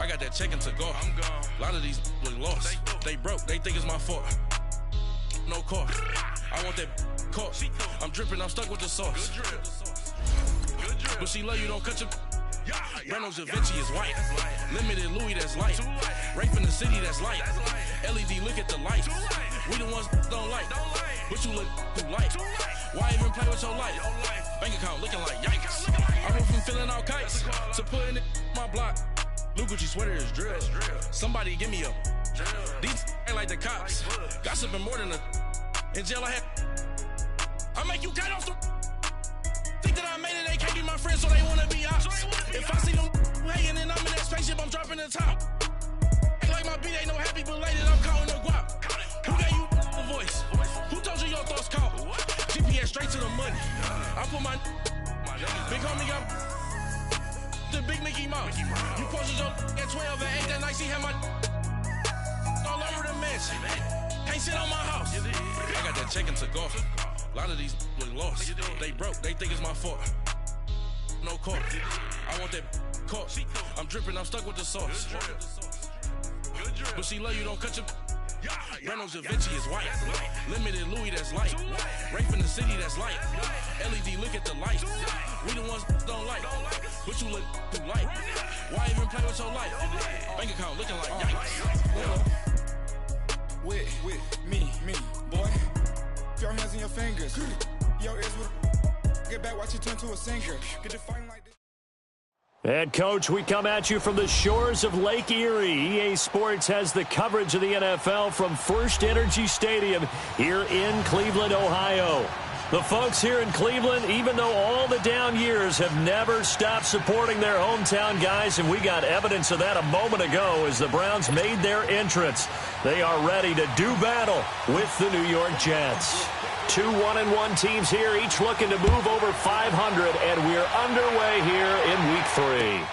I got that check into go. I'm gone. A lot of these look lost. They broke. They think it's my fault. No cost. I want that cost. I'm dripping. I'm stuck with the sauce. But she love you. Don't cut your. Reynolds Da Vinci is white. Limited Louis, that's light. Rape in the city, that's light. LED, look at the lights. We the ones don't like. But you look too light. Why even play with your life? Bank account looking like yikes. I went from filling out kites to putting it in my block. Blue Gucci sweater is drill. Somebody give me a. These ain't like the cops. Gossiping more than a. In jail I had. I make you cut off the. Think that I made it, they can't be my friends, so they wanna be ops. If I see them hanging and I'm in that spaceship, I'm dropping the top. Ain't like my beat ain't no happy belated, I'm counting the guap. Who gave you the voice? Who told you your thoughts count? GPS straight to the money. I put my big homie got the big Mickey Mouse. You posted your at 12 and 8 that night, she had my all over the mansion. Can't sit on my house. I got that check into golf. A lot of these look lost. They broke. They think it's my fault. No cost. I want that cost. I'm dripping. I'm stuck with the sauce. But she love you. Don't cut your. Reynolds Da Vinci is white. Limited Louis, that's light. Rape in the city, that's light. LED, look at the lights. We the ones don't like. But you look too light. Why even play with your life? Bank account looking like yikes. With me, boy. Your hands in your fingers. Your ears will get back, watch you turn to a singer. Get your fighting like this. And, Coach, we come at you from the shores of Lake Erie. EA Sports has the coverage of the NFL from First Energy Stadium here in Cleveland, Ohio. The folks here in Cleveland, even though all the down years, have never stopped supporting their hometown guys, and we got evidence of that a moment ago as the Browns made their entrance. They are ready to do battle with the New York Jets. Two 1-1 teams here, each looking to move over 500, and we're underway here in Week 3.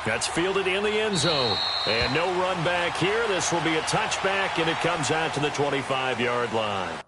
That's fielded in the end zone. And no run back here. This will be a touchback, and it comes out to the 25-yard line.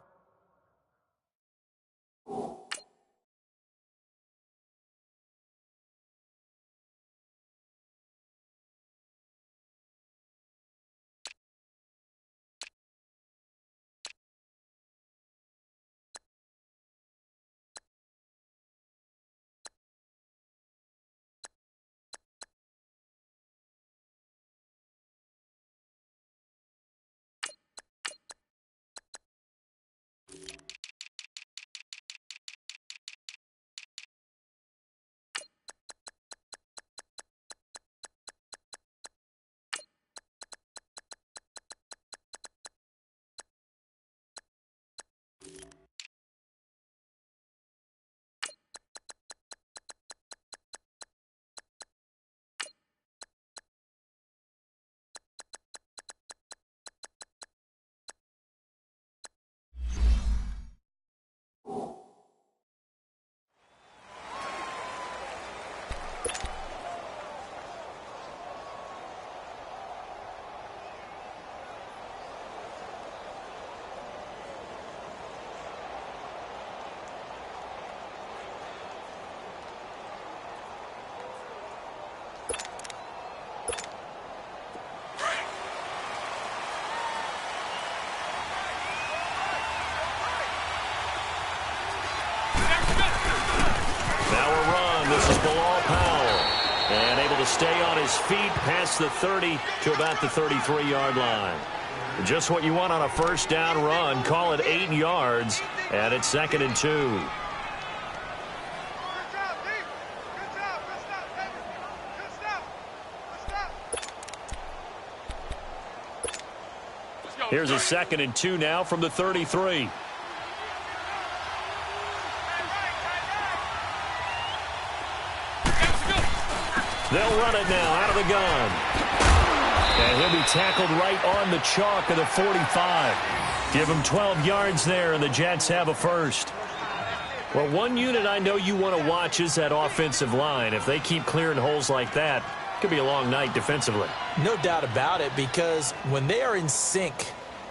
Stay on his feet past the 30 to about the 33-yard line. Just what you want on a first down run. Call it 8 yards, and it's 2nd and 2. Here's a 2nd and 2 now from the 33. They'll run it now out of the gun. And he'll be tackled right on the chalk of the 45. Give him 12 yards there, and the Jets have a first. Well, one unit I know you want to watch is that offensive line. If they keep clearing holes like that, it could be a long night defensively. No doubt about it, because when they are in sync,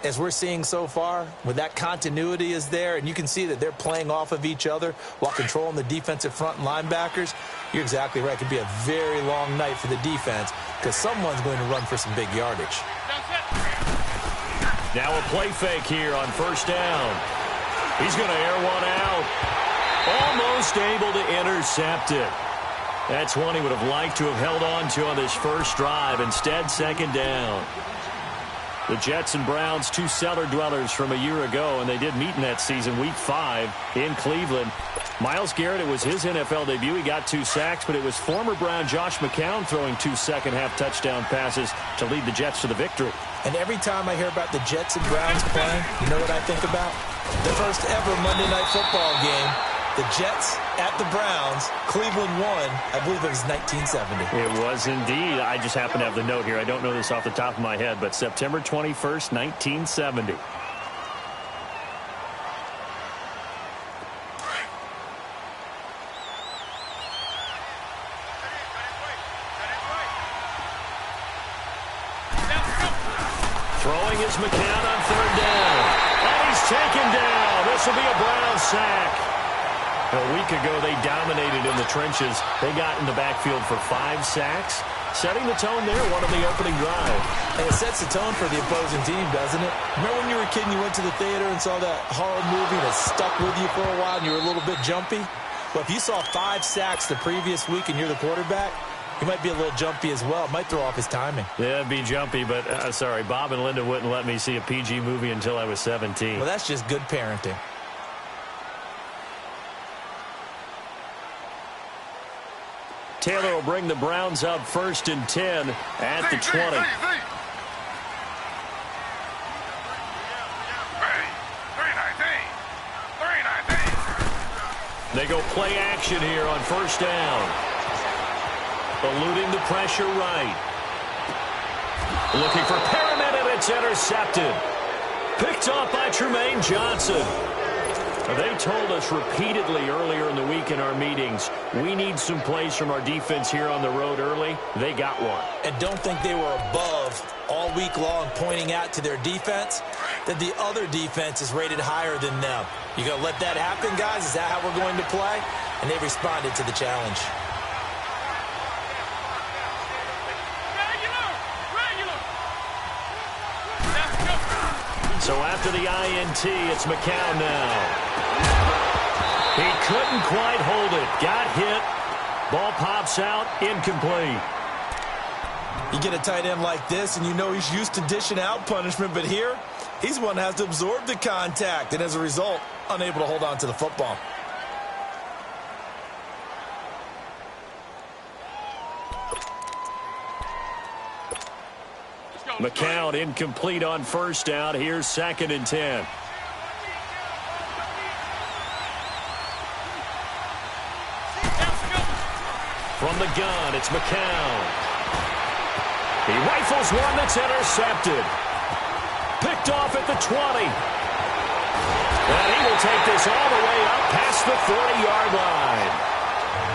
as we're seeing so far, when that continuity is there, and you can see that they're playing off of each other while controlling the defensive front and linebackers, You're exactly right. It could be a very long night for the defense because someone's going to run for some big yardage. Now a play fake here on first down. He's going to air one out. Almost able to intercept it. That's one he would have liked to have held on to on this first drive. Instead, second down. The Jets and Browns, two cellar dwellers from a year ago, and they did meet in that season, Week 5 in Cleveland. Myles Garrett, it was his NFL debut. He got 2 sacks, but it was former Brown Josh McCown throwing 2 second-half touchdown passes to lead the Jets to the victory. And every time I hear about the Jets and Browns playing, you know what I think about? The first ever Monday Night Football game. The Jets at the Browns. Cleveland won. I believe it was 1970. It was indeed. I just happen to have the note here. I don't know this off the top of my head, but September 21st, 1970. Throwing is McCown on third down. And he's taken down. This will be a Brown sack. A week ago, they dominated in the trenches. They got in the backfield for 5 sacks, setting the tone there, one of the opening drive. And it sets the tone for the opposing team, doesn't it? Remember when you were a kid and you went to the theater and saw that horror movie that stuck with you for a while and you were a little bit jumpy? Well, if you saw 5 sacks the previous week and you're the quarterback, you might be a little jumpy as well. It might throw off his timing. Yeah, it'd be jumpy, but sorry, Bob and Linda wouldn't let me see a PG movie until I was 17. Well, that's just good parenting. Taylor will bring the Browns up 1st and 10 at the 20. They go play action here on first down. Eluding the pressure right. Looking for Perriman, and it's intercepted. Picked off by Trumaine Johnson. They told us repeatedly earlier in the week in our meetings, we need some plays from our defense here on the road early. They got one. And don't think they were above all week long pointing out to their defense that the other defense is rated higher than them. You going to let that happen, guys? Is that how we're going to play? And they responded to the challenge. So after the INT, it's McCown now. He couldn't quite hold it. Got hit. Ball pops out. Incomplete. You get a tight end like this, and you know he's used to dishing out punishment, but here, he's one that has to absorb the contact, and as a result, unable to hold on to the football. McCown incomplete on first down. Here's 2nd and 10. From the gun, it's McCown. He rifles one that's intercepted. Picked off at the 20. And he will take this all the way up past the 40-yard line.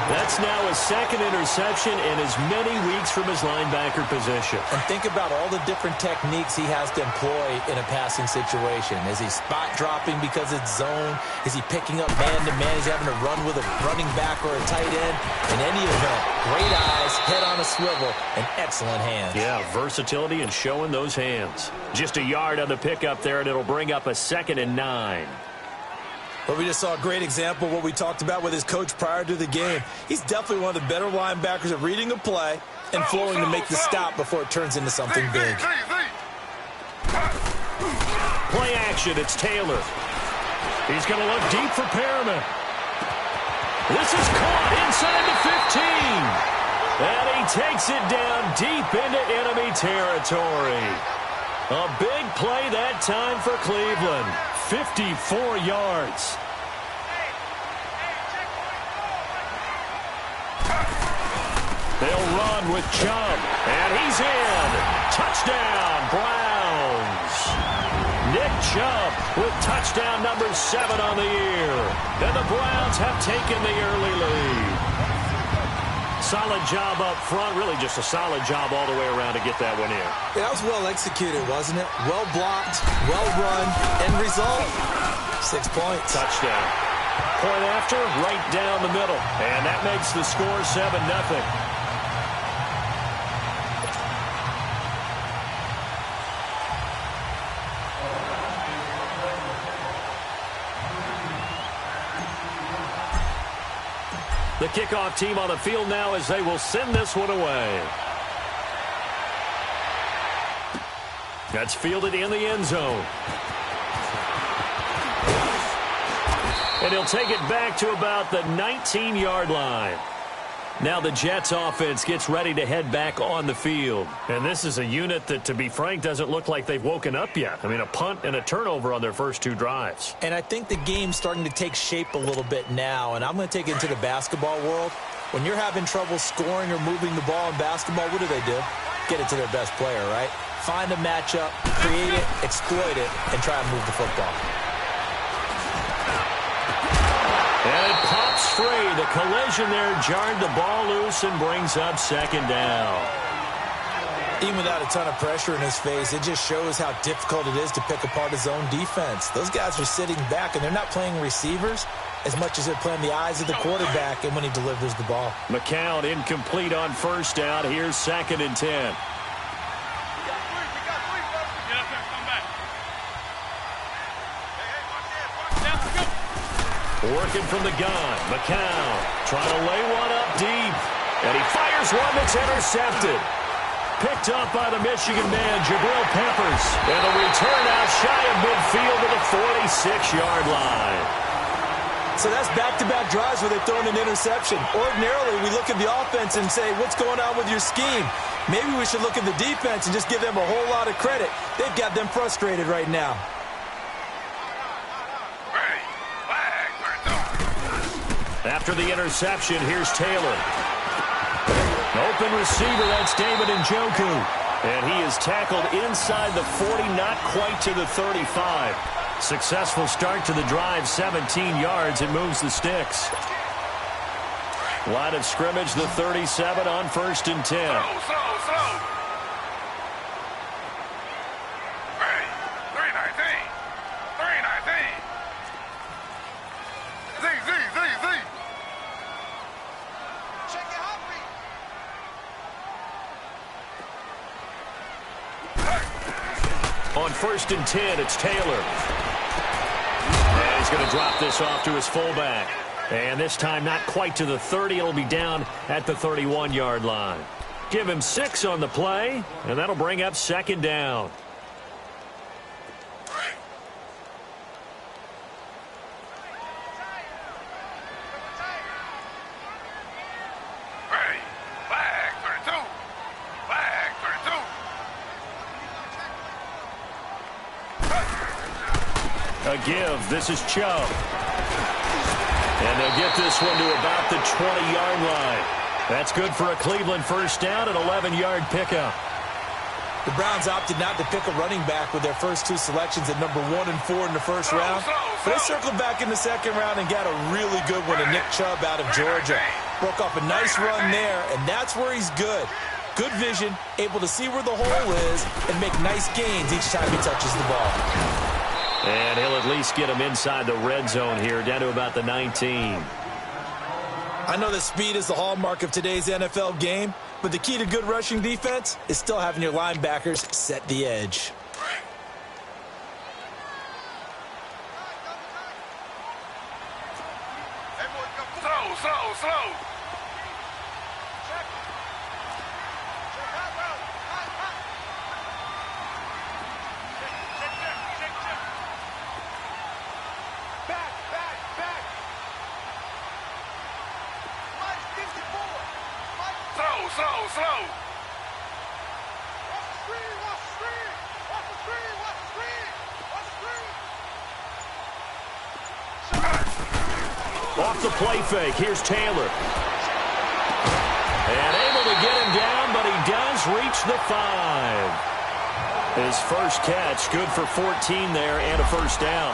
That's now his 2nd interception in as many weeks from his linebacker position. And think about all the different techniques he has to employ in a passing situation. Is he spot dropping because it's zone? Is he picking up man-to-man? He's having to run with a running back or a tight end. In any event, great eyes, head on a swivel, and excellent hands. Yeah, versatility and showing those hands. Just a yard on the pickup there, and it'll bring up a 2nd and 9. But we just saw a great example of what we talked about with his coach prior to the game. He's definitely one of the better linebackers at reading a play and flowing to make the stop before it turns into something big. Play action, it's Taylor. He's going to look deep for Perriman. This is caught inside the 15. And he takes it down deep into enemy territory. A big play that time for Cleveland. 54 yards. They'll run with Chubb, and he's in. Touchdown, Browns. Nick Chubb with touchdown number 7 on the year. And the Browns have taken the early lead. Solid job up front, really just a solid job all the way around to get that one in. Yeah, that was well executed, wasn't it? Well blocked, well run, end result, 6 points. Touchdown. Point after, right down the middle. And that makes the score 7-0. The kickoff team on the field now as they will send this one away. That's fielded in the end zone. And he'll take it back to about the 19-yard line. Now the Jets offense gets ready to head back on the field. And this is a unit that, to be frank, doesn't look like they've woken up yet. I mean, a punt and a turnover on their first two drives. And I think the game's starting to take shape a little bit now. And I'm going to take it into the basketball world. When you're having trouble scoring or moving the ball in basketball, what do? Get it to their best player, right? Find a matchup, create it, exploit it, and try and move the football. And it pops free. The collision there jarred the ball loose and brings up second down. Even without a ton of pressure in his face, it just shows how difficult it is to pick apart his own defense. Those guys are sitting back, and they're not playing receivers as much as they're playing the eyes of the quarterback and when he delivers the ball. McCown incomplete on first down. Here's 2nd and 10. Working from the gun, McCown trying to lay one up deep. And he fires one that's intercepted. Picked up by the Michigan man, Jabril Peppers. And a return out shy of midfield to the 46-yard line. So that's back-to-back drives where they've thrown an interception. Ordinarily, we look at the offense and say, what's going on with your scheme? Maybe we should look at the defense and just give them a whole lot of credit. They've got them frustrated right now. After the interception, here's Taylor. Open receiver, that's David Njoku. And he is tackled inside the 40, not quite to the 35. Successful start to the drive, 17 yards. It moves the sticks. Line of scrimmage, the 37 on 1st and 10. Slow. 319. Z. Check your heartbeat. On 1st and 10, it's Taylor. And he's going to drop this off to his fullback. And this time not quite to the 30. It'll be down at the 31-yard line. Give him 6 on the play, and that'll bring up 2nd down. A give. This is Chubb. And they'll get this one to about the 20-yard line. That's good for a Cleveland first down, an 11-yard pickup. The Browns opted not to pick a running back with their first two selections at number 1 and 4 in the first round. But they circled back in the second round and got a really good one to Nick Chubb out of Georgia. Broke off a nice run there, and that's where he's good. Good vision, able to see where the hole is, and make nice gains each time he touches the ball. And he'll at least get him inside the red zone here, down to about the 19. I know that speed is the hallmark of today's NFL game, but the key to good rushing defense is still having your linebackers set the edge. Slow. Slow. Off the play fake, here's Taylor. And able to get him down, but he does reach the 5. His first catch, good for 14 there and a first down.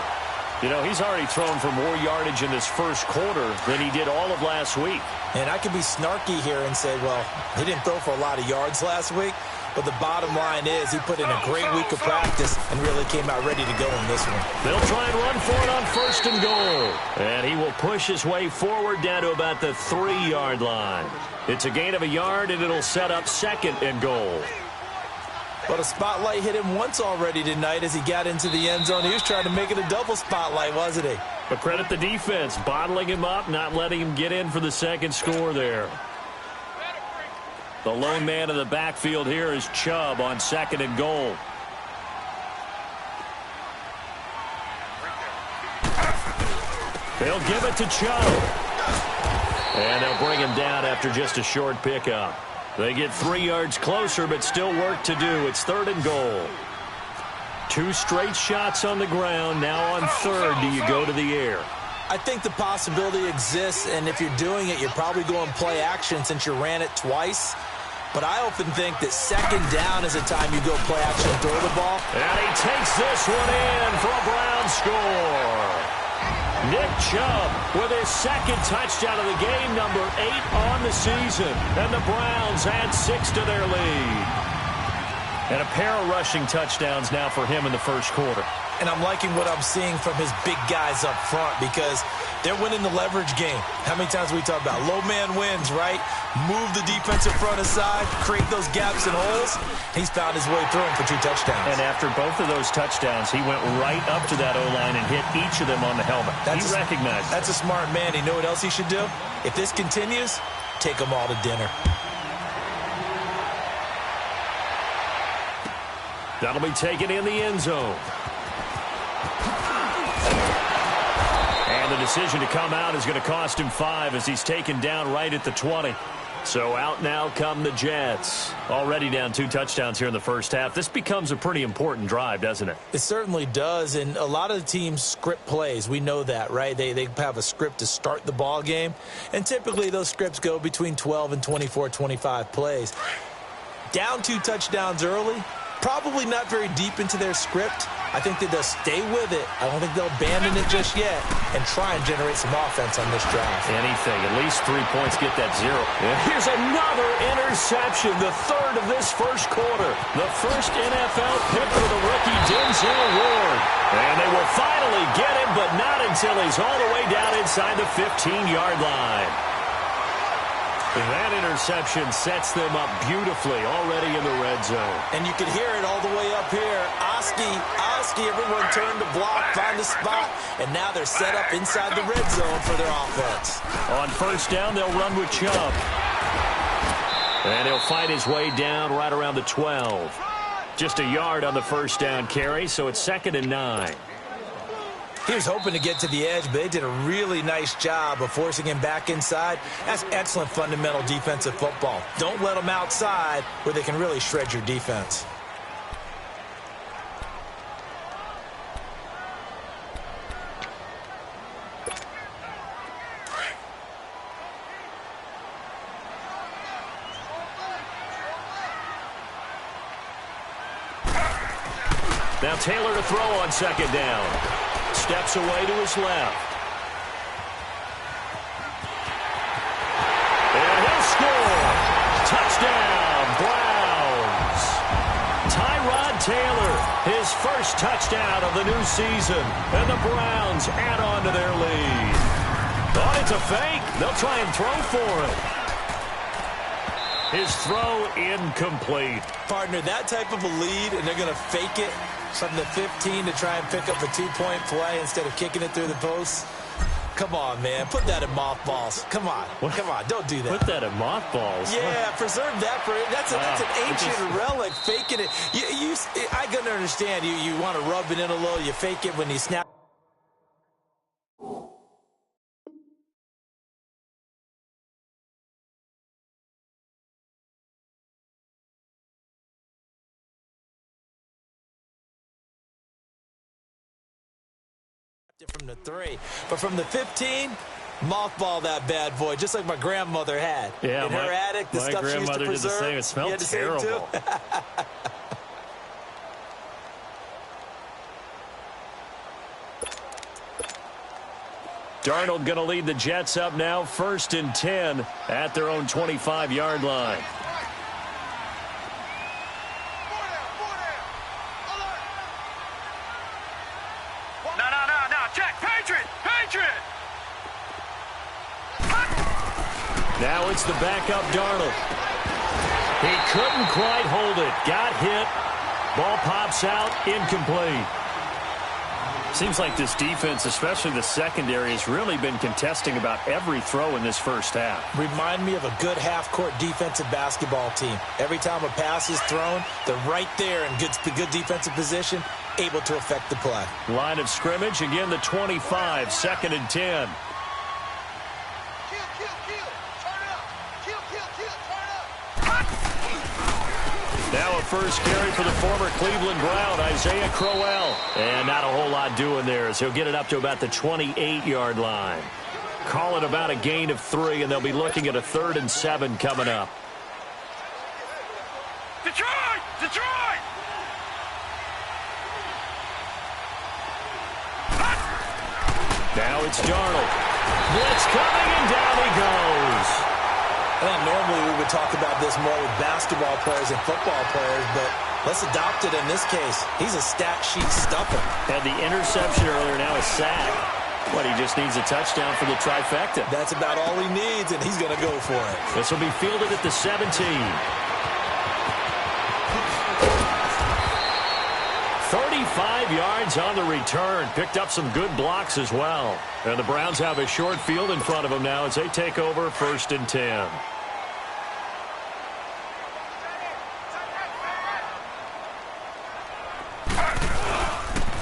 You know, he's already thrown for more yardage in this first quarter than he did all of last week. And I could be snarky here and say, well, he didn't throw for a lot of yards last week. But the bottom line is he put in a great week of practice and really came out ready to go in this one. They'll try and run for it on 1st and goal. And he will push his way forward down to about the 3-yard line. It's a gain of a yard, and it'll set up 2nd and goal. But a spotlight hit him once already tonight as he got into the end zone. He was trying to make it a double spotlight, wasn't he? But credit the defense, bottling him up, not letting him get in for the 2nd score there. The lone man in the backfield here is Chubb on 2nd and goal. They'll give it to Chubb. And they'll bring him down after just a short pickup. They get 3 yards closer, but still work to do. It's 3rd and goal. 2 straight shots on the ground. Now on 3rd, do you go to the air? I think the possibility exists, and if you're doing it, you're probably going play action since you ran it twice. But I often think that 2nd down is a time you go play action and throw the ball. And he takes this one in for a Brown score. Nick Chubb with his 2nd touchdown of the game, number 8 on the season. And the Browns add 6 to their lead. And a pair of rushing touchdowns now for him in the first quarter. And I'm liking what I'm seeing from his big guys up front because they're winning the leverage game. How many times we talk about low man wins, right? Move the defensive front aside, create those gaps and holes. He's found his way through them for 2 touchdowns. And after both of those touchdowns, he went right up to that O-line and hit each of them on the helmet. He recognized it. That's a smart man. You know what else he should do? If this continues, take them all to dinner. That'll be taken in the end zone. And the decision to come out is going to cost him 5 as he's taken down right at the 20. So out now come the Jets. Already down 2 touchdowns here in the first half. This becomes a pretty important drive, doesn't it? It certainly does, and a lot of the teams script plays. We know that, right? They have a script to start the ball game, and typically those scripts go between 12 and 24, 25 plays. Down 2 touchdowns early, probably not very deep into their script. I think that they'll stay with it. I don't think they'll abandon it just yet and try and generate some offense on this drive. Anything. At least 3 points, get that 0. Yeah. Here's another interception, the 3rd of this first quarter. The first NFL pick for the rookie Denzel Ward. And they will finally get him, but not until he's all the way down inside the 15-yard line. That interception sets them up beautifully already in the red zone. And you can hear it all the way up here. Oski, everyone turned to block, find a spot, and now they're set up inside the red zone for their offense. On 1st down, they'll run with Chubb. And he'll fight his way down right around the 12. Just a yard on the 1st down carry, so it's 2nd and 9. He was hoping to get to the edge, but they did a really nice job of forcing him back inside. That's excellent fundamental defensive football. Don't let them outside where they can really shred your defense. Now Taylor to throw on 2nd down. Steps away to his left. And he'll score. Touchdown, Browns. Tyrod Taylor, his first touchdown of the new season. And the Browns add on to their lead. Oh, it's a fake. They'll try and throw for it. His throw incomplete. Partner, that type of a lead, and they're going to fake it from the 15 to try and pick up a 2-point play instead of kicking it through the post. Come on, man. Put that in mothballs. Come on. Come on. Don't do that. Put that in mothballs? Yeah, preserve that for it. That's an ancient relic. Faking it. I can understand. You want to rub it in a little. You fake it when you snap. From the 3, but from the 15, mothball that bad boy, just like my grandmother had. Yeah, in her attic, the stuff she used to preserve. My grandmother did the same. It smelled terrible. Darnold going to lead the Jets up now, 1st and 10 at their own 25-yard line. No. Check. Patriot. Now it's the backup Darnold. He couldn't quite hold it. Got hit. Ball pops out. Incomplete. Seems like this defense, especially the secondary, has really been contesting about every throw in this first half. Remind me of a good half-court defensive basketball team. Every time a pass is thrown, they're right there in good defensive position, able to affect the play. Line of scrimmage, again the 25, 2nd and 10. Now a first carry for the former Cleveland Brown, Isaiah Crowell. And not a whole lot doing there as he'll get it up to about the 28-yard line. Call it about a gain of 3, and they'll be looking at a 3rd and 7 coming up. Detroit! Now it's Darnold. Blitz coming, and down he goes. Normally we would talk about this more with basketball players and football players, but let's adopt it in this case. He's a stat sheet stuffer. Had the interception earlier, now a sack. But he just needs a touchdown for the trifecta. That's about all he needs, and he's going to go for it. This will be fielded at the 17. 35 yards on the return. Picked up some good blocks as well. And the Browns have a short field in front of them now as they take over 1st and 10.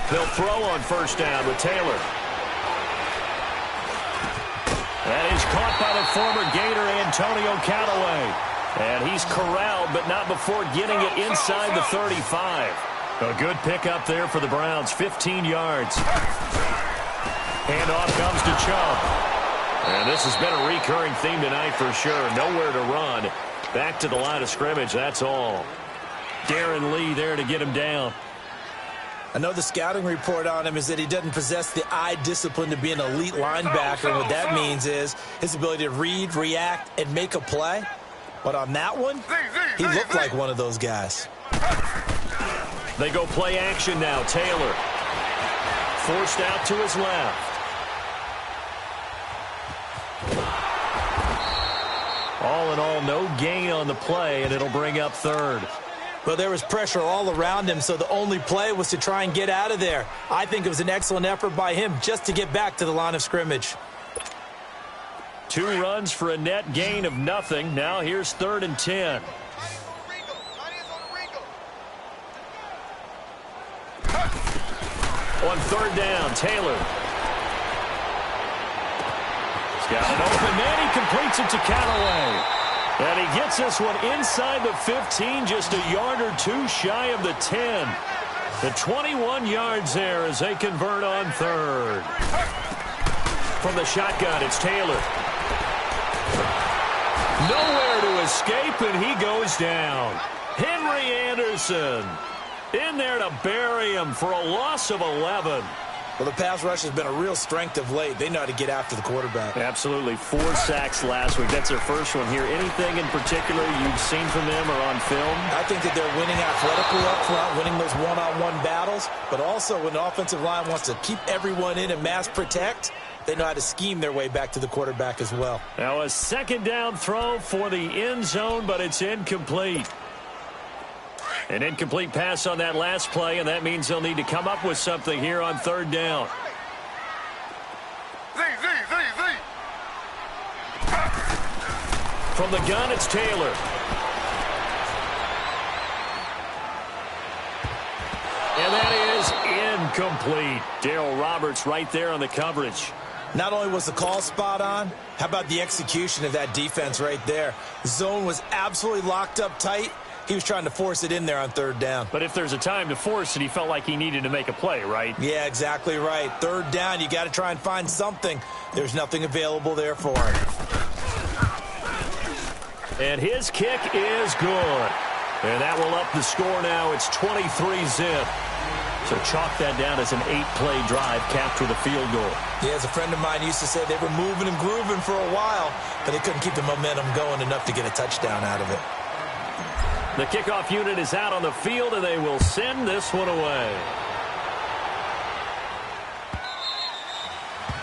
They'll throw on 1st down with Taylor. That is caught by the former Gator Antonio Callaway. And he's corralled, but not before getting it inside the 35. A good pickup there for the Browns, 15 yards. Handoff comes to Chubb. And this has been a recurring theme tonight for sure. Nowhere to run. Back to the line of scrimmage, that's all. Darren Lee there to get him down. I know the scouting report on him is that he doesn't possess the eye discipline to be an elite linebacker. And what that means is his ability to read, react, and make a play. But on that one, he looked like one of those guys. They go play action now. Taylor forced out to his left. All in all, no gain on the play, and it'll bring up 3rd. Well, there was pressure all around him, so the only play was to try and get out of there. I think it was an excellent effort by him just to get back to the line of scrimmage. 2 runs for a net gain of nothing. Now here's 3rd and 10. On 3rd down, Taylor. He's got an open man. He completes it to Callaway. And he gets this one inside the 15, just a yard or 2 shy of the 10. The 21 yards there as they convert on 3rd. From the shotgun, it's Taylor. Nowhere to escape, and he goes down. Henry Anderson in there to bury him for a loss of 11. Well, the pass rush has been a real strength of late. They know how to get after the quarterback. Absolutely. 4 sacks last week. That's their first one here. Anything in particular you've seen from them or on film? I think that they're winning athletically up front, winning those one-on-one battles, but also when the offensive line wants to keep everyone in and mass protect, they know how to scheme their way back to the quarterback as well. Now a 2nd down throw for the end zone, but it's incomplete. An incomplete pass on that last play, and that means they'll need to come up with something here on 3rd down. From the gun, it's Taylor. And that is incomplete. Darryl Roberts right there on the coverage. Not only was the call spot on, how about the execution of that defense right there? The zone was absolutely locked up tight. He was trying to force it in there on 3rd down. But if there's a time to force it, he felt like he needed to make a play, right? Yeah, exactly right. 3rd down, you got to try and find something. There's nothing available there for him. And his kick is good. And that will up the score now. It's 23-zip. So chalk that down as an 8-play drive capped with a field goal. Yeah, as a friend of mine used to say, they were moving and grooving for a while, but they couldn't keep the momentum going enough to get a touchdown out of it. The kickoff unit is out on the field, and they will send this one away.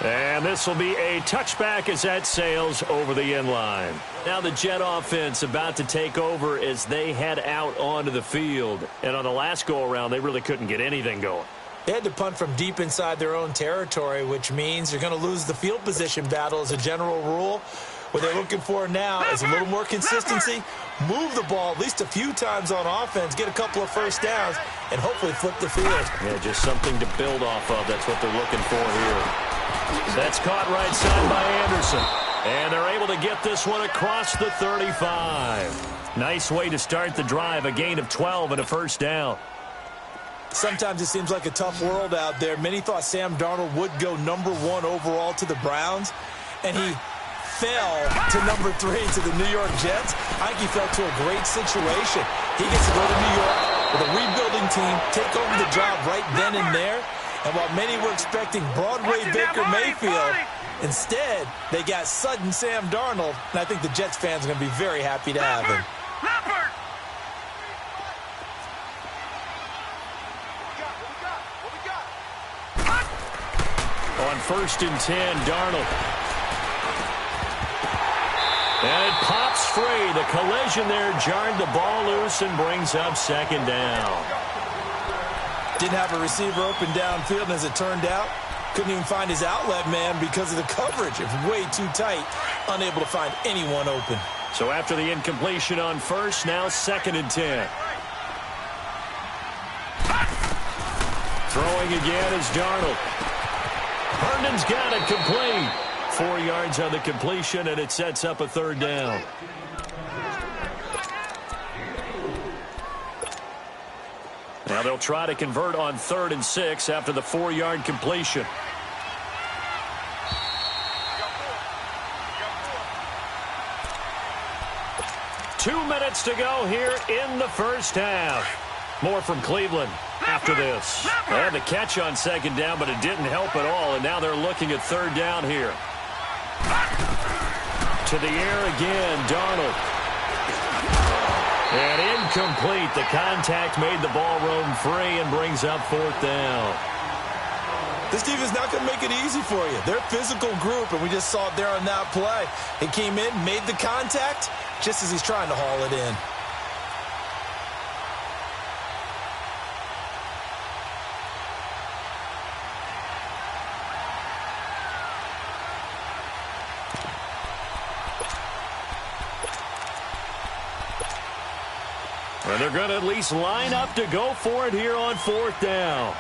And this will be a touchback as that sails over the end line. Now the Jet offense about to take over as they head out onto the field. And on the last go-around, they really couldn't get anything going. They had to punt from deep inside their own territory, which means you're going to lose the field position battle as a general rule. What they're looking for now is a little more consistency, move the ball at least a few times on offense, get a couple of first downs, and hopefully flip the field. Yeah, just something to build off of. That's what they're looking for here. That's caught right side by Anderson. And they're able to get this one across the 35. Nice way to start the drive, a gain of 12 and a first down. Sometimes it seems like a tough world out there. Many thought Sam Darnold would go #1 overall to the Browns, and he fell to #3 to the New York Jets. I think he fell to a great situation. He gets to go to New York with a rebuilding team, take over the job right then and there. And while many were expecting Broadway Baker Mayfield, instead they got sudden Sam Darnold, and I think the Jets fans are going to be very happy to have him. On 1st and 10, Darnold. And it pops free. The collision there jarred the ball loose and brings up 2nd down. Didn't have a receiver open downfield, and as it turned out, couldn't even find his outlet man because of the coverage. It was way too tight, unable to find anyone open. So after the incompletion on 1st, now 2nd and 10. Throwing again is Darnold. Herndon's got it complete. 4 yards on the completion, and it sets up a 3rd down. Now they'll try to convert on 3rd and 6 after the 4-yard completion. Two minutes to go here in the first half. More from Cleveland after this. They had the catch on 2nd down, but it didn't help at all, and now they're looking at 3rd down here. To the air again, Darnold. And incomplete. The contact made the ball roam free and brings up 4th down. This team is not going to make it easy for you. They're a physical group, and we just saw it there on that play. He came in, made the contact, just as he's trying to haul it in. And they're going to at least line up to go for it here on 4th down.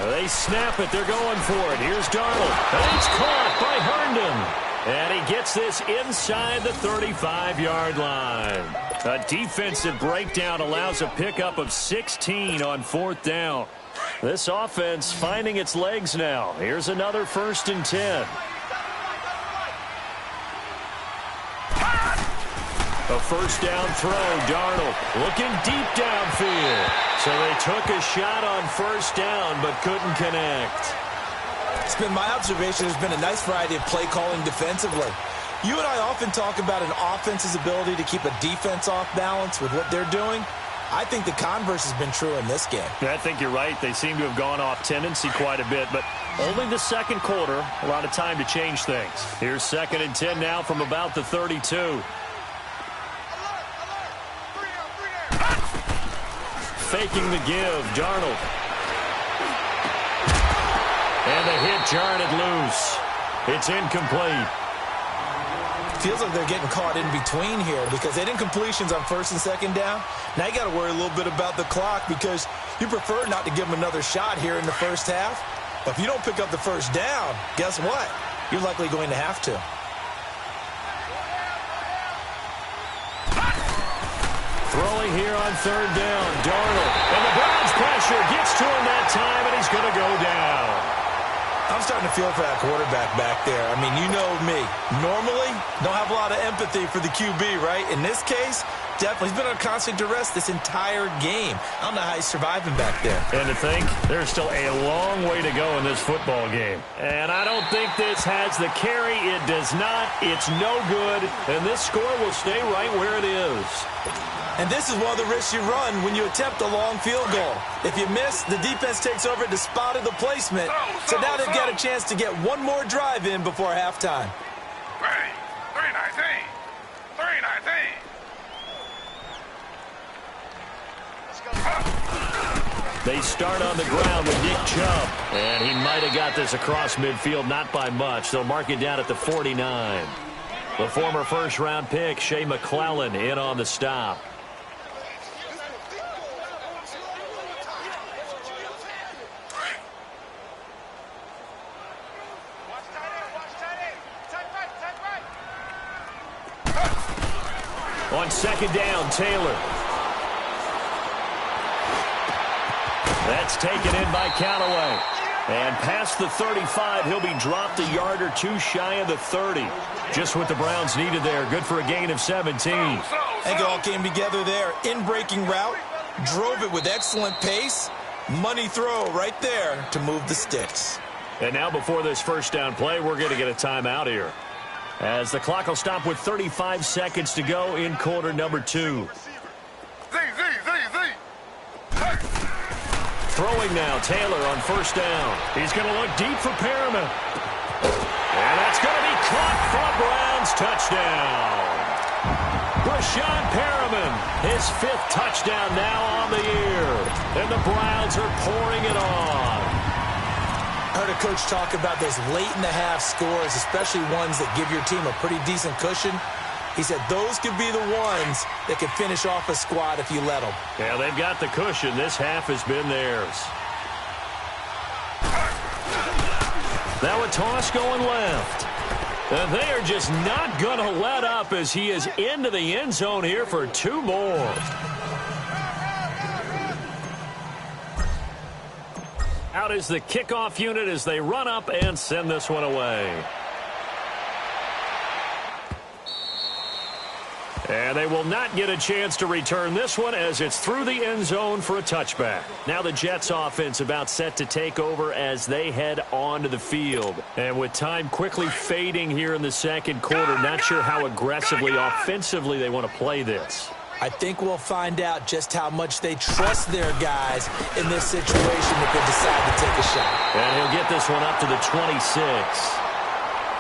They snap it. They're going for it. Here's Darnold. And it's caught by Herndon. And he gets this inside the 35-yard line. A defensive breakdown allows a pickup of 16 on 4th down. This offense finding its legs now. Here's another 1st and 10. A 1st down throw. Darnold looking deep downfield. So they took a shot on 1st down but couldn't connect. It's been my observation there's been a nice variety of play calling defensively. You and I often talk about an offense's ability to keep a defense off balance with what they're doing. I think the converse has been true in this game. I think you're right. They seem to have gone off tendency quite a bit, but only the 2nd quarter. A lot of time to change things. Here's 2nd and 10 now from about the 32. Faking the give, Darnold. And the hit jarred it loose. It's incomplete. Feels like they're getting caught in between here because they didn't completions on 1st and 2nd down. Now you got to worry a little bit about the clock because you prefer not to give them another shot here in the 1st half. But if you don't pick up the 1st down, guess what? You're likely going to have to. Throwing here on 3rd down, Darnold. And the Browns pressure gets to him that time, and he's going to go down. I'm starting to feel for that quarterback back there. I mean, you know me. Normally, don't have a lot of empathy for the QB, right? In this case, definitely. He's been on constant duress this entire game. I don't know how he's surviving back there. And to think, there's still a long way to go in this football game. And I don't think this has the carry. It does not. It's no good. And this score will stay right where it is. And this is one of the risks you run when you attempt a long field goal. If you miss, the defense takes over to spot the placement. So now they've got a chance to get one more drive in before halftime. 319. 319. They start on the ground with Nick Chubb. And he might have got this across midfield, not by much. They'll mark it down at the 49. The former first-round pick, Shea McClellan, in on the stop. On second down, Taylor. That's taken in by Callaway. And past the 35, he'll be dropped a yard or two shy of the 30. Just what the Browns needed there. Good for a gain of 17. I think it all came together there. In-breaking route, drove it with excellent pace. Money throw right there to move the sticks. And now before this first down play, we're going to get a timeout here, as the clock will stop with 35 seconds to go in quarter number 2. Throwing now, Taylor on first down. He's going to look deep for Perriman. And that's going to be caught for a Browns touchdown. Brashad Perriman, his 5th touchdown now on the year. And the Browns are pouring it on. I heard a coach talk about those late-in-the-half scores, especially ones that give your team a pretty decent cushion. He said those could be the ones that could finish off a squad if you let them. Yeah, they've got the cushion. This half has been theirs. Now a toss going left. And they are just not going to let up as he is into the end zone here for 2 more. Out is the kickoff unit as they run up and send this one away. And they will not get a chance to return this one as it's through the end zone for a touchback. Now the Jets offense about set to take over as they head onto the field. And with time quickly fading here in the second quarter, not sure how aggressively, offensively they want to play this. I think we'll find out just how much they trust their guys in this situation if they decide to take a shot. And he'll get this one up to the 26.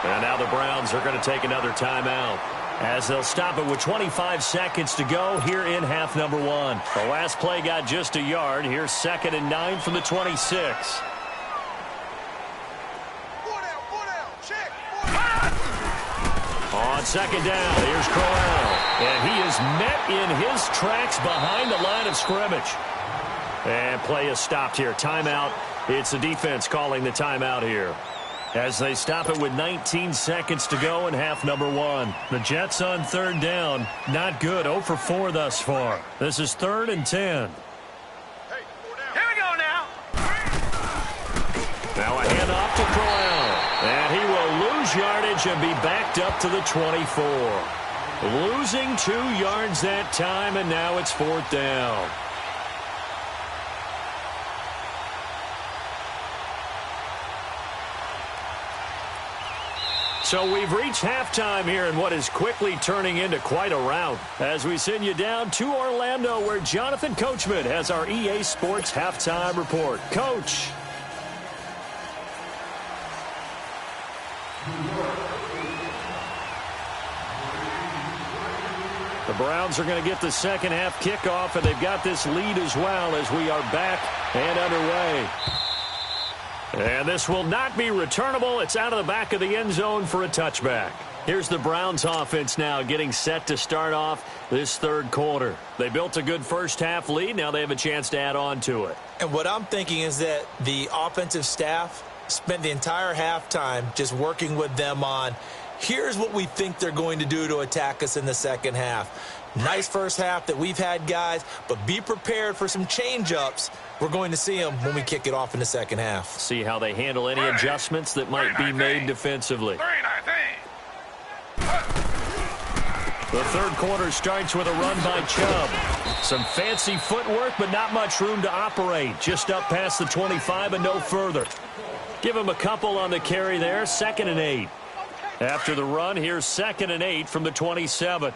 And now the Browns are going to take another timeout, as they'll stop it with 25 seconds to go here in half number 1. The last play got just a yard. Here's 2nd and 9 from the 26. On second down, here's Crowell. And he is met in his tracks behind the line of scrimmage. And play is stopped here. Timeout. It's the defense calling the timeout here, as they stop it with 19 seconds to go in half number 1. The Jets on third down. Not good. 0 for 4 thus far. This is 3rd and 10. Here we go now. Now a handoff to Crowell. And he will lose yardage and be backed up to the 24. Losing 2 yards that time, and now it's 4th down. So we've reached halftime here in what is quickly turning into quite a rout, as we send you down to Orlando, where Jonathan Coachman has our EA Sports halftime report. Coach. The Browns are going to get the second half kickoff, and they've got this lead as well as we are back and underway. And this will not be returnable. It's out of the back of the end zone for a touchback. Here's the Browns offense now getting set to start off this third quarter. They built a good first half lead. Now they have a chance to add on to it. And what I'm thinking is that the offensive staff spent the entire halftime just working with them on, here's what we think they're going to do to attack us in the second half. Nice first half that we've had, guys, but be prepared for some change-ups. We're going to see them when we kick it off in the second half. See how they handle any adjustments that might be made defensively. The third quarter starts with a run by Chubb. Some fancy footwork, but not much room to operate. Just up past the 25 and no further. Give him a couple on the carry there. 2nd and 8. After the run, here's 2nd and 8 from the 27.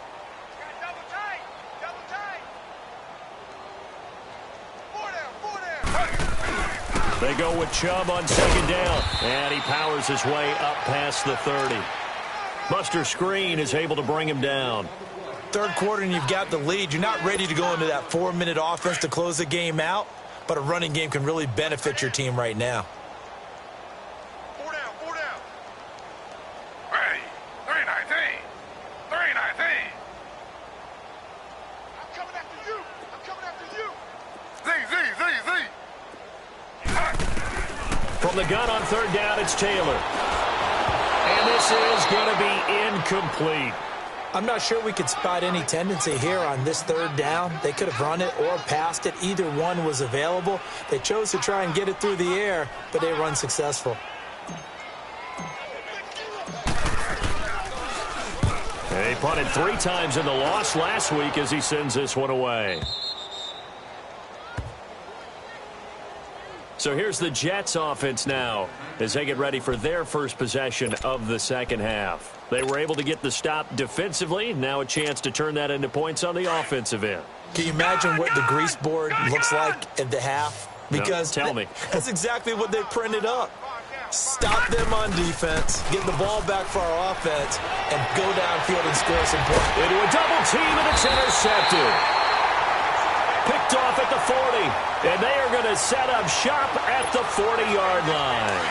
They go with Chubb on 2nd down. And he powers his way up past the 30. Buster Screen is able to bring him down. Third quarter and you've got the lead. You're not ready to go into that 4-minute offense to close the game out, but a running game can really benefit your team right now. 4 down, 4 down. Hey, 319. 319. I'm coming after you. I'm coming after you. Z. From the gun on 3rd down, it's Taylor. And this is going to be incomplete. I'm not sure we could spot any tendency here on this 3rd down. They could have run it or passed it. Either one was available. They chose to try and get it through the air, but they were unsuccessful. He punted 3 times in the loss last week as he sends this one away. So here's the Jets offense now as they get ready for their first possession of the second half. They were able to get the stop defensively. Now a chance to turn that into points on the offensive end. Can you imagine what the grease board looks like at the half? Because no, tell me. That's exactly what they printed up. Stop them on defense, get the ball back for our offense, and go downfield and score some points. Into a double team, and it's intercepted. Picked off at the 40, and they are going to set up shop at the 40-yard line.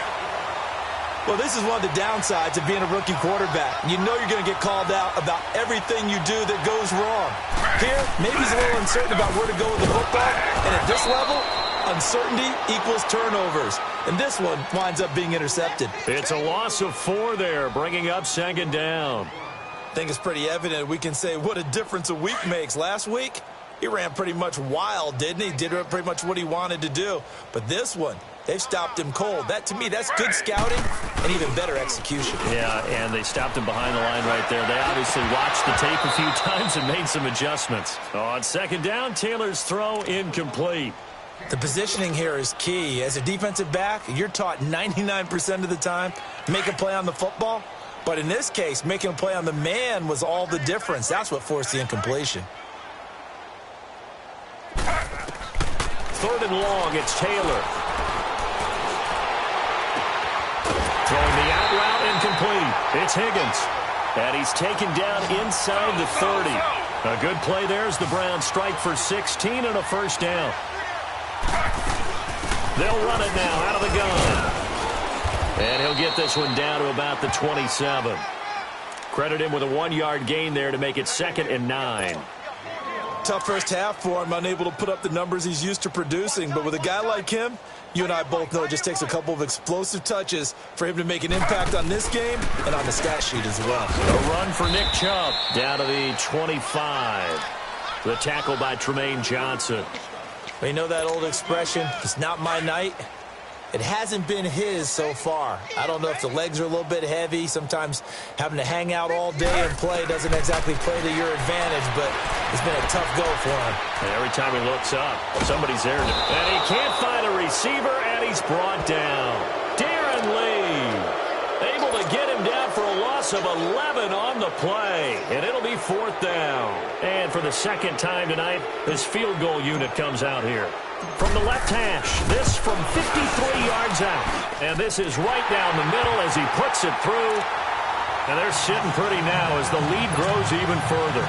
Well, this is one of the downsides of being a rookie quarterback. You know you're going to get called out about everything you do that goes wrong. Here, maybe he's a little uncertain about where to go with the football, and at this level, uncertainty equals turnovers. And this one winds up being intercepted. It's a loss of 4 there, bringing up 2nd down. I think it's pretty evident. We can say what a difference a week makes. Last week, he ran pretty much wild, didn't he? Did pretty much what he wanted to do. But this one, they've stopped him cold. That, to me, that's good scouting and even better execution. Yeah, and they stopped him behind the line right there. They obviously watched the tape a few times and made some adjustments. On 2nd down, Taylor's throw incomplete. The positioning here is key. As a defensive back, you're taught 99% of the time, make a play on the football. But in this case, making a play on the man was all the difference. That's what forced the incompletion. 3rd and long, it's Taylor. Throwing the out route incomplete. It's Higgins. And he's taken down inside the 30. A good play there as the Browns strike for 16 and a 1st down. They'll run it now out of the gun. And he'll get this one down to about the 27. Credit him with a 1-yard gain there to make it 2nd and 9. Tough first half for him, unable to put up the numbers he's used to producing. But with a guy like him, you and I both know it just takes a couple of explosive touches for him to make an impact on this game and on the stat sheet as well. A run for Nick Chubb down to the 25. The tackle by Tremaine Johnson. Well, you know that old expression, it's not my night. It hasn't been his so far. I don't know if the legs are a little bit heavy. Sometimes having to hang out all day and play doesn't exactly play to your advantage, but it's been a tough go for him. And every time he looks up, somebody's there. And he can't find a receiver, and he's brought down. Darren Lee, able to get him down for a loss of 11 on the play. And it'll be 4th down. And for the 2nd time tonight, this field goal unit comes out here. From the left hash, this from 53 yards out. And this is right down the middle as he puts it through. And they're sitting pretty now as the lead grows even further.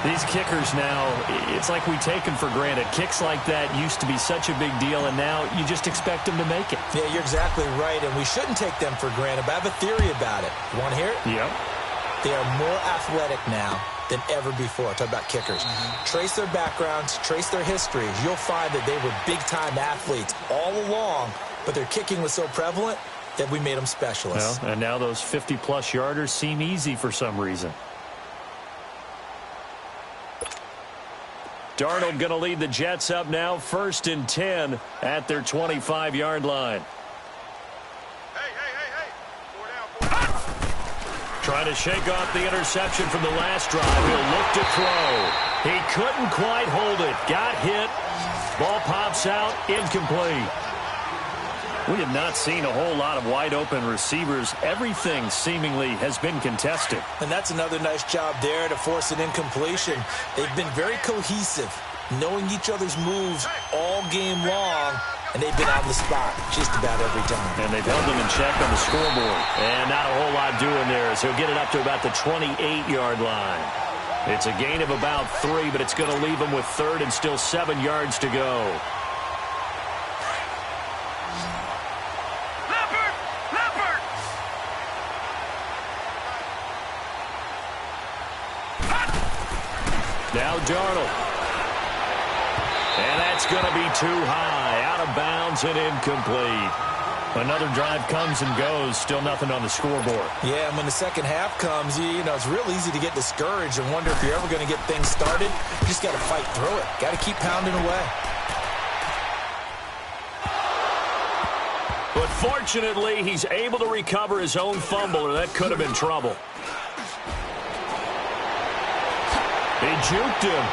These kickers now, it's like we take them for granted. Kicks like that used to be such a big deal, and now you just expect them to make it. Yeah, you're exactly right, and we shouldn't take them for granted, but I have a theory about it. You want to hear it? Yep. They are more athletic now than ever before. Talk about kickers. Trace their backgrounds, trace their histories. You'll find that they were big-time athletes all along, but their kicking was so prevalent that we made them specialists. Well, and now those 50-plus yarders seem easy for some reason. Darnold going to lead the Jets up now, 1st and 10 at their 25-yard line. Hey. 4 down, 4 down. Trying to shake off the interception from the last drive. He'll look to throw. He couldn't quite hold it. Got hit. Ball pops out. Incomplete. We have not seen a whole lot of wide-open receivers. Everything seemingly has been contested. And that's another nice job there to force an incompletion. They've been very cohesive, knowing each other's moves all game long, and they've been on the spot just about every time. And they've held them in check on the scoreboard. And not a whole lot doing there, so he'll get it up to about the 28-yard line. It's a gain of about 3, but it's going to leave them with third and still 7 yards to go. Now Darnold. And that's going to be too high. Out of bounds and incomplete. Another drive comes and goes. Still nothing on the scoreboard. Yeah, and when the second half comes, you know, it's real easy to get discouraged and wonder if you're ever going to get things started. You just got to fight through it. Got to keep pounding away. But fortunately, he's able to recover his own fumble, or that could have been trouble. He juked him.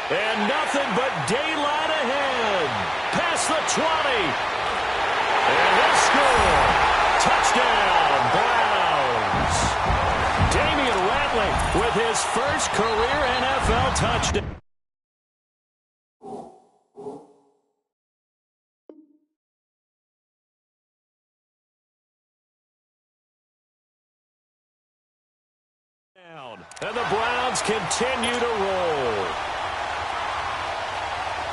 And nothing but daylight ahead. Past the 20. And he'll score. Touchdown, Browns. Damian Ratley with his first career NFL touchdown. And the Browns continue to roll.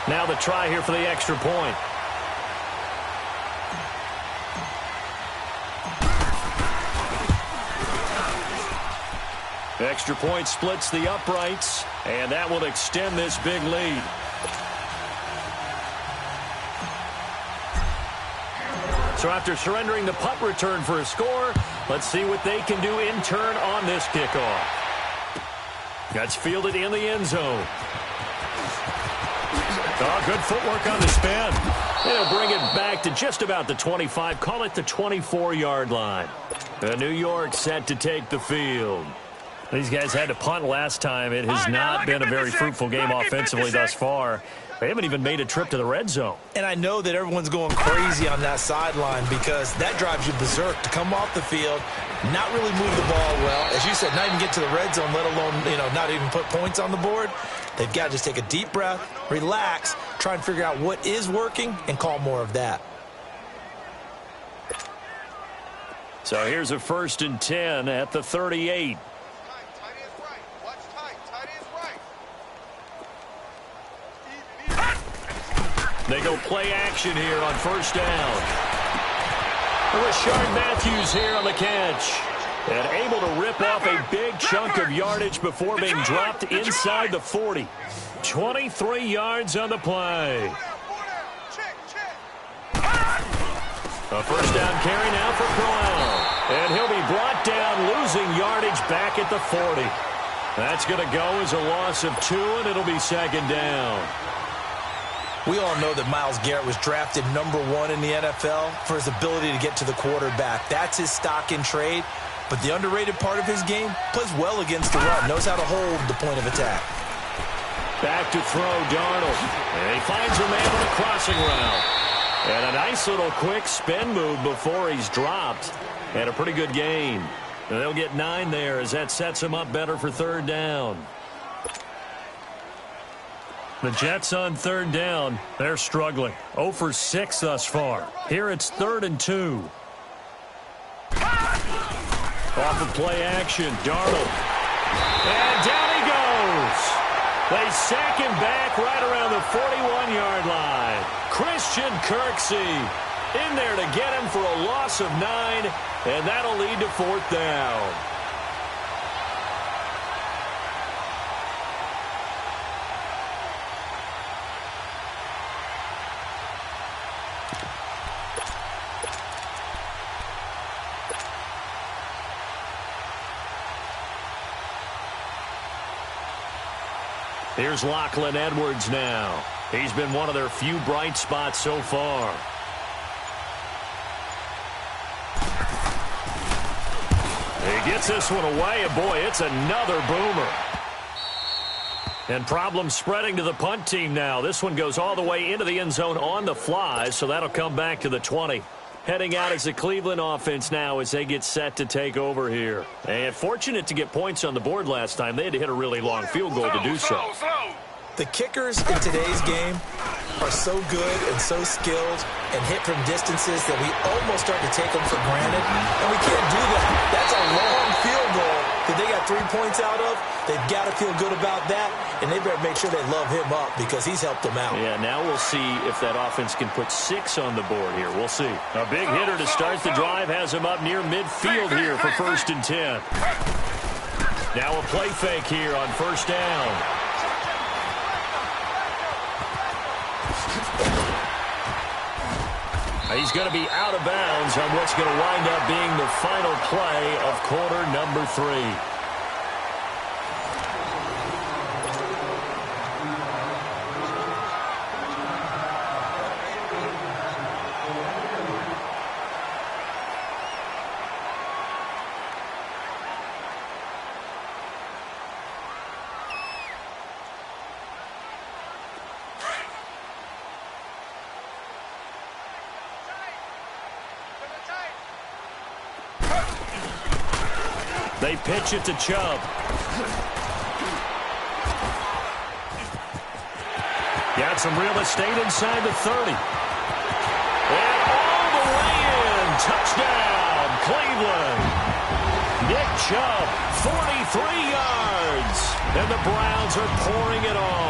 Now the try here for the extra point. Extra point splits the uprights, and that will extend this big lead. So after surrendering the punt return for a score, let's see what they can do in turn on this kickoff. That's fielded in the end zone. Oh, good footwork on the spin. And he'll bring it back to just about the 25. Call it the 24-yard line. New York set to take the field. These guys had to punt last time. It has not been a very fruitful game offensively thus far. They haven't even made a trip to the red zone. And I know that everyone's going crazy on that sideline because that drives you berserk to come off the field, not really move the ball well. As you said, not even get to the red zone, let alone, not even put points on the board. They've got to just take a deep breath, relax, try and figure out what is working, and call more of that. So here's a 1st and 10 at the 38. They go play action here on 1st down. Rashard Matthews here on the catch. And able to rip off a big chunk of yardage before being dropped inside the 40. 23 yards on the play. A 1st down carry now for Crowell. And he'll be brought down, losing yardage back at the 40. That's going to go as a loss of 2, and it'll be 2nd down. We all know that Myles Garrett was drafted #1 in the NFL for his ability to get to the quarterback. That's his stock in trade. But the underrated part of his game, plays well against the run, knows how to hold the point of attack. Back to throw, Darnold. And he finds a man on a crossing route. And a nice little quick spin move before he's dropped. And a pretty good gain. And they'll get 9 there as that sets him up better for 3rd down. The Jets on 3rd down. They're struggling. 0 for 6 thus far. Here it's 3rd and 2. Off of play action, Darnold. And down he goes. They sack him back right around the 41-yard line. Christian Kirksey in there to get him for a loss of 9, and that'll lead to 4th down. Here's Lachlan Edwards now. He's been one of their few bright spots so far. He gets this one away, and boy, it's another boomer. And problems spreading to the punt team now. This one goes all the way into the end zone on the fly, so that'll come back to the 20. Heading out as the Cleveland offense now as they get set to take over here. And fortunate to get points on the board last time. They had to hit a really long field goal to do so. The kickers in today's game are so good and so skilled and hit from distances that we almost start to take them for granted. And we can't do that. That's a long field goal that they got 3 points out of. They've got to feel good about that, and they better make sure they love him up because he's helped them out. Yeah, now we'll see if that offense can put 6 on the board here. We'll see. A big hitter to start the drive has him up near midfield here for 1st and 10. Now a play fake here on 1st down. He's going to be out of bounds on what's going to wind up being the final play of quarter number 3. They pitch it to Chubb. Got some real estate inside the 30. And all the way in. Touchdown, Cleveland. Nick Chubb, 43 yards. And the Browns are pouring it on.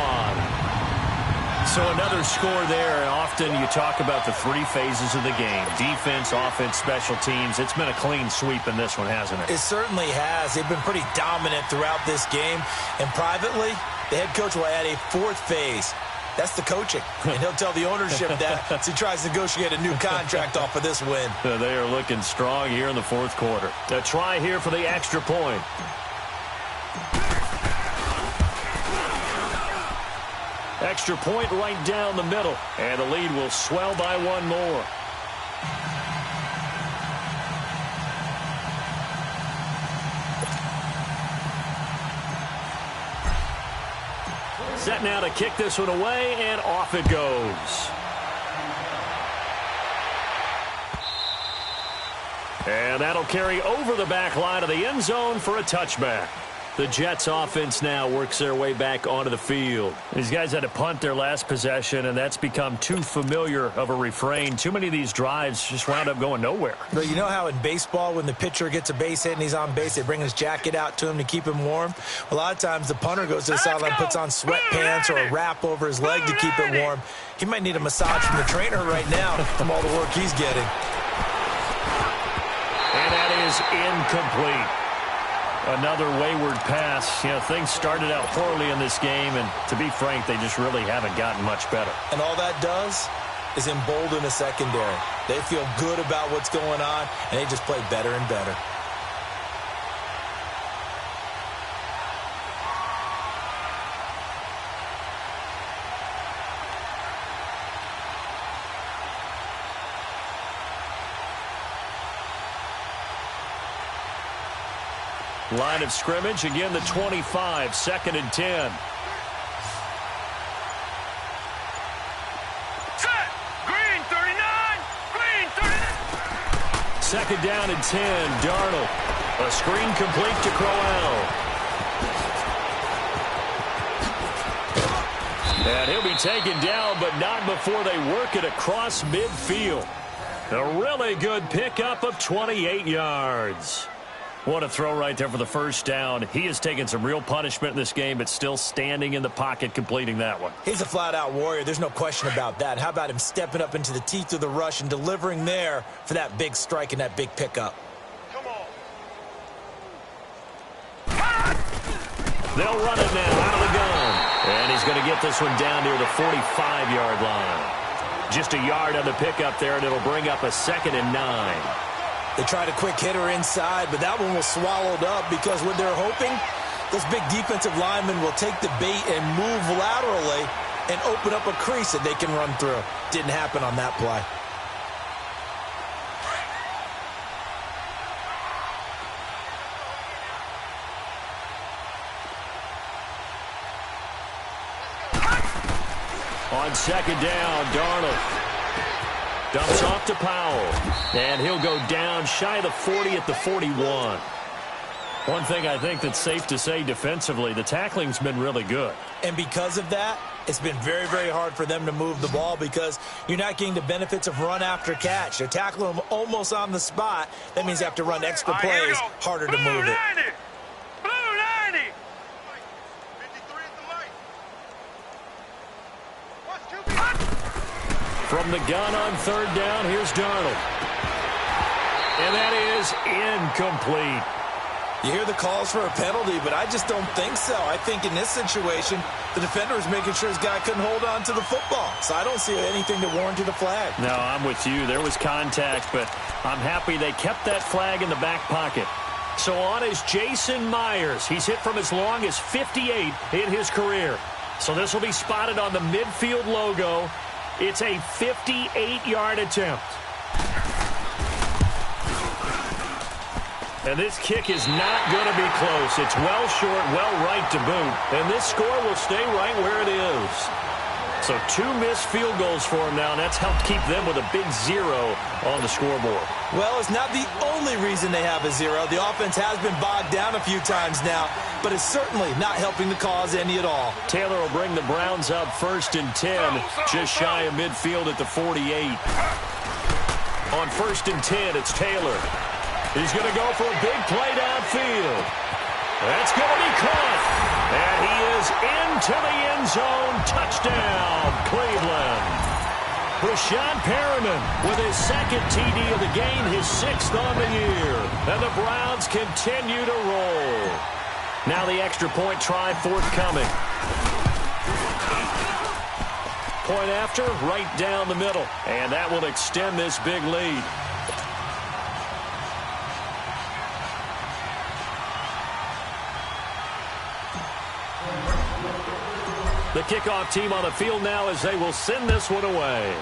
So another score there, and often you talk about the 3 phases of the game. Defense, offense, special teams. It's been a clean sweep in this one, hasn't it? It certainly has. They've been pretty dominant throughout this game. And privately, the head coach will add a 4th phase. That's the coaching. And he'll tell the ownership that as he tries to negotiate a new contract off of this win. They are looking strong here in the 4th quarter. A try here for the extra point. Extra point right down the middle. And the lead will swell by 1 more. Set now to kick this one away, and off it goes. And that'll carry over the back line of the end zone for a touchback. The Jets offense now works their way back onto the field. These guys had to punt their last possession, and that's become too familiar of a refrain. Too many of these drives just wound up going nowhere. But you know how in baseball, when the pitcher gets a base hit and he's on base, they bring his jacket out to him to keep him warm? A lot of times the punter goes to the sideline, puts on sweatpants or a wrap over his leg to keep it warm. He might need a massage from the trainer right now from all the work he's getting. And that is incomplete. Another wayward pass. You know, things started out poorly in this game, and to be frank, they just really haven't gotten much better. And all that does is embolden the secondary. They feel good about what's going on, and they just play better and better. Line of scrimmage, again the 25, 2nd and 10. Set! Green 39! Green 39! 2nd down and 10, Darnold. A screen complete to Crowell. And he'll be taken down, but not before they work it across midfield. A really good pickup of 28 yards. What a throw right there for the 1st down. He has taken some real punishment in this game, but still standing in the pocket completing that one. He's a flat-out warrior. There's no question about that. How about him stepping up into the teeth of the rush and delivering there for that big strike and that big pickup? Come on. They'll run it now out of the gun. And he's going to get this one down near the 45-yard line. Just a yard on the pickup there, and it'll bring up a 2nd and 9. They tried a quick hitter inside, but that one was swallowed up because what they're hoping, those big defensive linemen will take the bait and move laterally and open up a crease that they can run through. Didn't happen on that play. On second down, Darnold dumps off to Powell. And he'll go down shy of the 40 at the 41. One thing I think that's safe to say defensively, the tackling's been really good. And because of that, it's been very, very hard for them to move the ball because you're not getting the benefits of run after catch. They're tackling them almost on the spot. That means they have to run extra plays, harder to move it. Blue 90. From the gun on third down, here's Darnold. And that is incomplete. You hear the calls for a penalty, but I just don't think so. I think in this situation, the defender was making sure his guy couldn't hold on to the football. So I don't see anything that warranted a flag. No, I'm with you. There was contact, but I'm happy they kept that flag in the back pocket. So on is Jason Myers. He's hit from as long as 58 in his career. So this will be spotted on the midfield logo. It's a 58-yard attempt. And this kick is not going to be close. It's well short, well right to boot. And this score will stay right where it is. So 2 missed field goals for him now, and that's helped keep them with a big 0 on the scoreboard. Well, it's not the only reason they have a 0. The offense has been bogged down a few times now, but it's certainly not helping the cause any at all. Taylor will bring the Browns up 1st and 10, just shy of midfield at the 48. On 1st and 10, it's Taylor. He's going to go for a big play downfield. That's going to be caught. And he is into the end zone. Touchdown, Cleveland. Rashad Perriman with his 2nd TD of the game, his 6th on the year. And the Browns continue to roll. Now the extra point try forthcoming. Point after, right down the middle. And that will extend this big lead. The kickoff team on the field now as they will send this one away.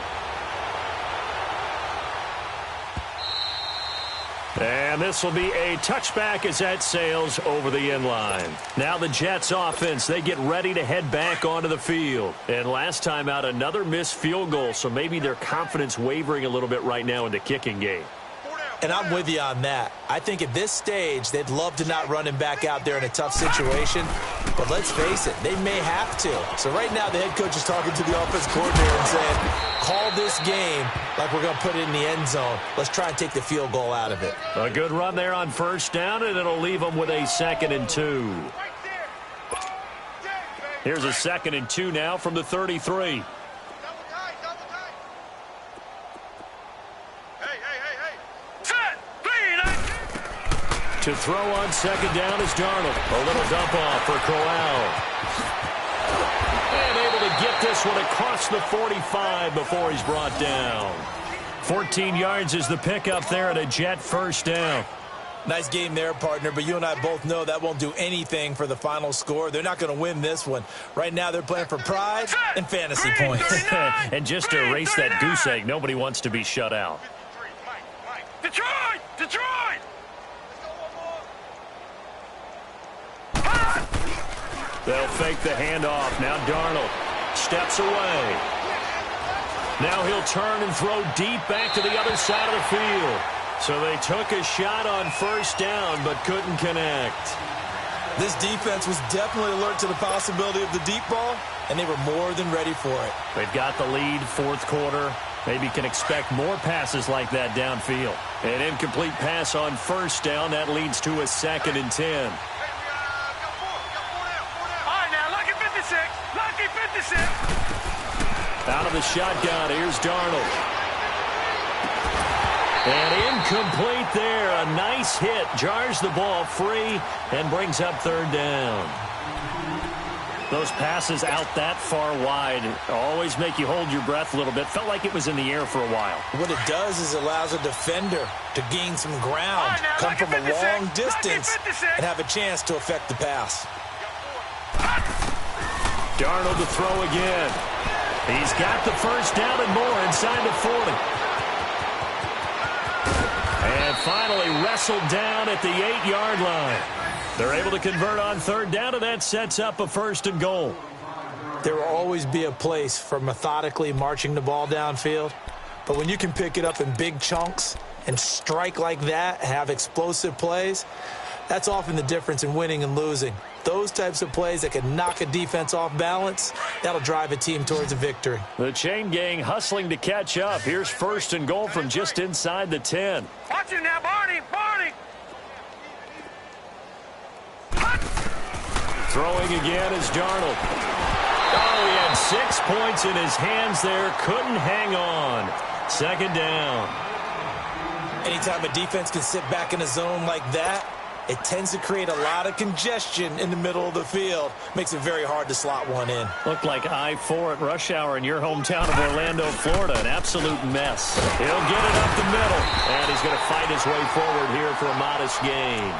And this will be a touchback as that sails over the end line. Now the Jets offense, they get ready to head back onto the field. And last time out, another missed field goal, so maybe their confidence wavering a little bit right now in the kicking game. And I'm with you on that. I think at this stage, they'd love to not run him back out there in a tough situation. But let's face it, they may have to. So right now, the head coach is talking to the offense coordinator and saying, call this game like we're going to put it in the end zone. Let's try and take the field goal out of it. A good run there on 1st down, and it'll leave them with a 2nd and 2. Here's a 2nd and 2 now from the 33. To throw on 2nd down is Darnold. A little dump off for Corral. And able to get this one across the 45 before he's brought down. 14 yards is the pickup there at a Jet 1st down. Nice game there, partner, but you and I both know that won't do anything for the final score. They're not going to win this one. Right now, they're playing for pride and fantasy points. And just to erase that goose egg, nobody wants to be shut out. Detroit! Detroit! They'll fake the handoff. Now Darnold steps away. Now he'll turn and throw deep back to the other side of the field. So they took a shot on 1st down but couldn't connect. This defense was definitely alert to the possibility of the deep ball, and they were more than ready for it. They've got the lead, 4th quarter. Maybe can expect more passes like that downfield. An incomplete pass on 1st down. That leads to a 2nd and 10. Out of the shotgun, here's Darnold. And incomplete there. A nice hit. Jars the ball free and brings up 3rd down. Those passes out that far wide always make you hold your breath a little bit. Felt like it was in the air for a while. What it does is allows a defender to gain some ground, come from a long distance, and have a chance to affect the pass. Darnold to throw again. He's got the 1st down and more inside the 40. And finally wrestled down at the 8-yard line. They're able to convert on 3rd down, and that sets up a 1st and goal. There will always be a place for methodically marching the ball downfield. But when you can pick it up in big chunks and strike like that, have explosive plays, that's often the difference in winning and losing. Those types of plays that can knock a defense off balance, that'll drive a team towards a victory. The chain gang hustling to catch up. Here's 1st and goal from just inside the 10. Watch him now, Barney! Barney! Throwing again is Darnold. Oh, he had 6 points in his hands there. Couldn't hang on. 2nd down. Anytime a defense can sit back in a zone like that, it tends to create a lot of congestion in the middle of the field. Makes it very hard to slot one in. Looked like I-4 at rush hour in your hometown of Orlando, Florida. An absolute mess. He'll get it up the middle. And he's going to fight his way forward here for a modest gain.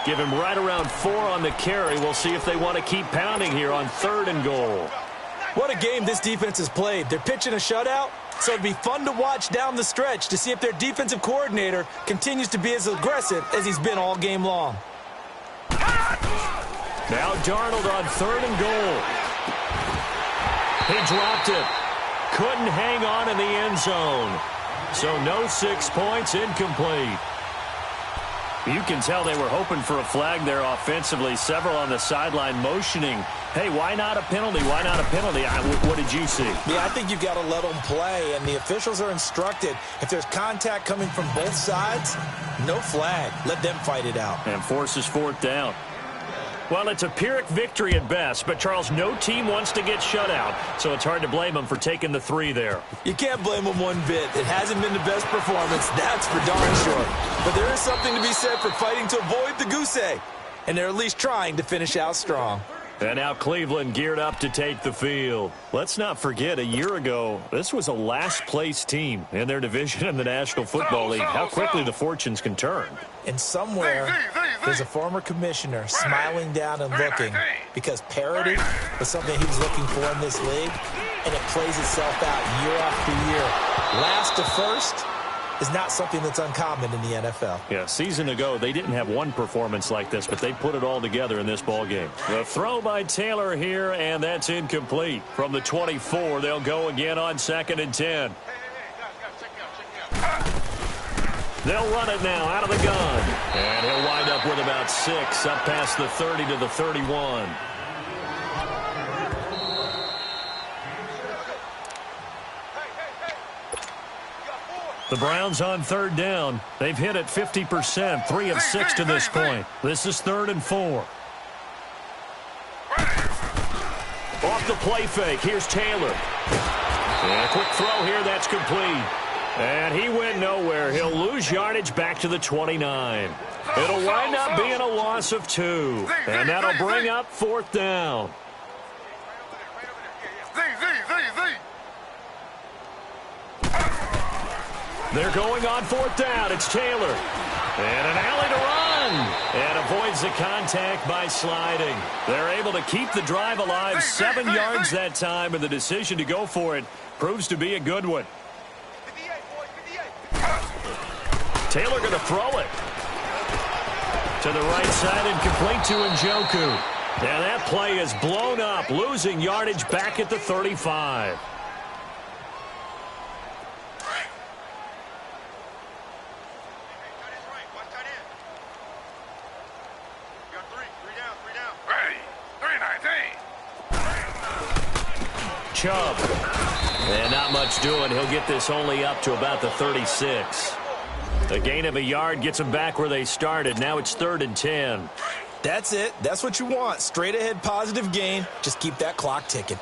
Give him right around 4 on the carry. We'll see if they want to keep pounding here on 3rd and goal. What a game this defense has played. They're pitching a shutout, so it'd be fun to watch down the stretch to see if their defensive coordinator continues to be as aggressive as he's been all game long. Now Darnold on 3rd and goal. He dropped it. Couldn't hang on in the end zone. So no 6 points, incomplete. You can tell they were hoping for a flag there offensively. Several on the sideline motioning, hey, why not a penalty? Why not a penalty? What did you see? Yeah, I think you've got to let them play, and the officials are instructed. If there's contact coming from both sides, no flag. Let them fight it out. And forces 4th down. Well, it's a Pyrrhic victory at best, but, Charles, no team wants to get shut out, so it's hard to blame them for taking the 3 there. You can't blame them one bit. It hasn't been the best performance, that's for darn sure. But there is something to be said for fighting to avoid the goose egg, and they're at least trying to finish out strong. And now Cleveland geared up to take the field. Let's not forget, a year ago, this was a last-place team in their division in the National Football League. How quickly the fortunes can turn. And somewhere, there's a former commissioner smiling down and looking because parity was something he was looking for in this league, and it plays itself out year after year. Last to first is not something that's uncommon in the NFL. Yeah, a season ago, they didn't have one performance like this, but they put it all together in this ballgame. The throw by Taylor here, and that's incomplete. From the 24, they'll go again on 2nd and 10. They'll run it now out of the gun. And he'll wind up with about 6, up past the 30 to the 31. The Browns on 3rd down. They've hit it 50%, 3 of 6 to this point. This is 3rd and 4. Off the play fake, here's Taylor. And a quick throw here, that's complete. And he went nowhere. He'll lose yardage back to the 29. It'll wind up being a loss of 2. And that'll bring up 4th down. They're going on 4th down. It's Taylor. And an alley to run. And avoids the contact by sliding. They're able to keep the drive alive 7 yards that time, and the decision to go for it proves to be a good one. Taylor going to throw it. To the right side and complete to Njoku. And that play is blown up, losing yardage back at the 35. Chubb. And not much doing. He'll get this only up to about the 36. A gain of a yard gets them back where they started. Now it's 3rd and 10. That's it. That's what you want. Straight ahead positive gain. Just keep that clock ticking.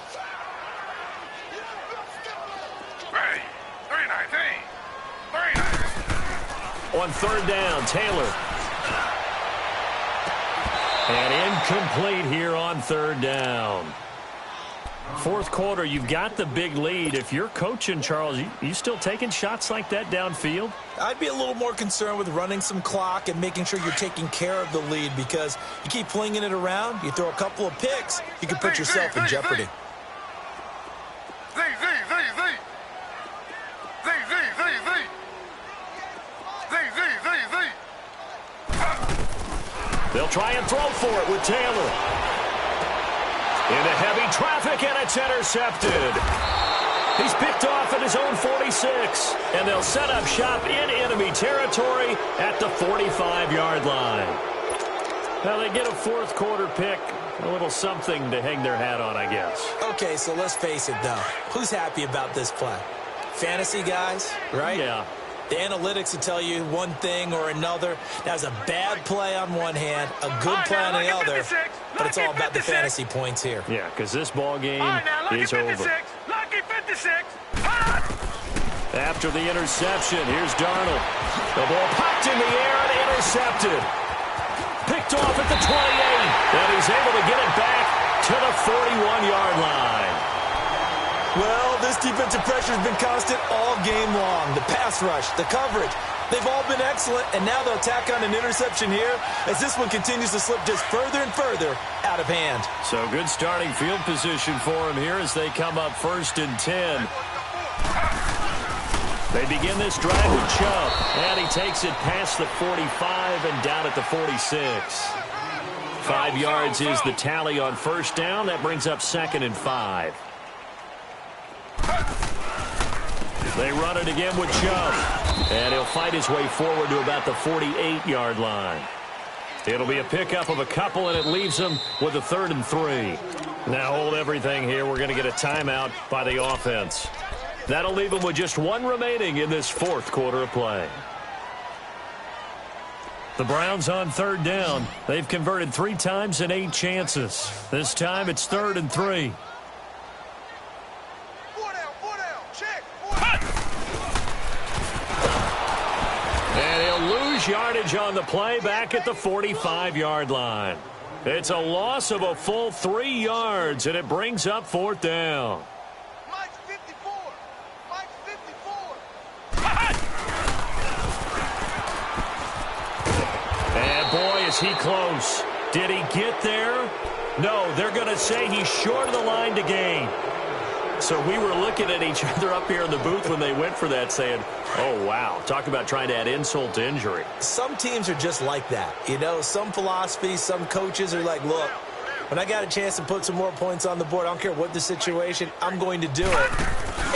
On 3rd down, Taylor. And incomplete here on 3rd down. 4th quarter, you've got the big lead. If you're coaching, Charles, you still taking shots like that downfield? I'd be a little more concerned with running some clock and making sure you're taking care of the lead, because you keep flinging it around, you throw a couple of picks, you can put yourself in jeopardy. They'll try and throw for it with Taylor. Into heavy traffic, and it's intercepted. He's picked off at his own 46, and they'll set up shop in enemy territory at the 45-yard line. Now they get a fourth quarter pick, a little something to hang their hat on, I guess. Okay, so let's face it, though. Who's happy about this play? Fantasy guys, right? Yeah. The analytics will tell you one thing or another. That's a bad play on one hand, a good play on the other, but it's all about the fantasy points here. Yeah, because this ball game is over. Lucky 56. After the interception, here's Darnold. The ball popped in the air and intercepted. Picked off at the 28, and he's able to get it back to the 41-yard line. Well, this defensive pressure has been constant all game long. The pass rush, the coverage, they've all been excellent, and now they'll tack on an interception here as this one continues to slip just further and further out of hand. So good starting field position for him here as they come up 1st and 10. They begin this drive with Chubb, and he takes it past the 45 and down at the 46. 5 yards is the tally on first down. That brings up 2nd and 5. They run it again with Chubb, and he'll fight his way forward to about the 48-yard line. It'll be a pickup of a couple, and it leaves them with a 3rd and 3. Now hold everything here. We're going to get a timeout by the offense. That'll leave them with just one remaining in this fourth quarter of play. The Browns on 3rd down. They've converted 3 times in 8 chances. This time it's 3rd and 3. And he'll lose yardage on the play back at the 45-yard line. It's a loss of a full 3 yards, and it brings up 4th down. Mike's 54. Mike's 54. And boy, is he close. Did he get there? No, they're going to say he's short of the line to gain. So we were looking at each other up here in the booth when they went for that saying, oh, wow, talk about trying to add insult to injury. Some teams are just like that. You know, some philosophies, some coaches are like, look, when I got a chance to put some more points on the board, I don't care what the situation, I'm going to do it.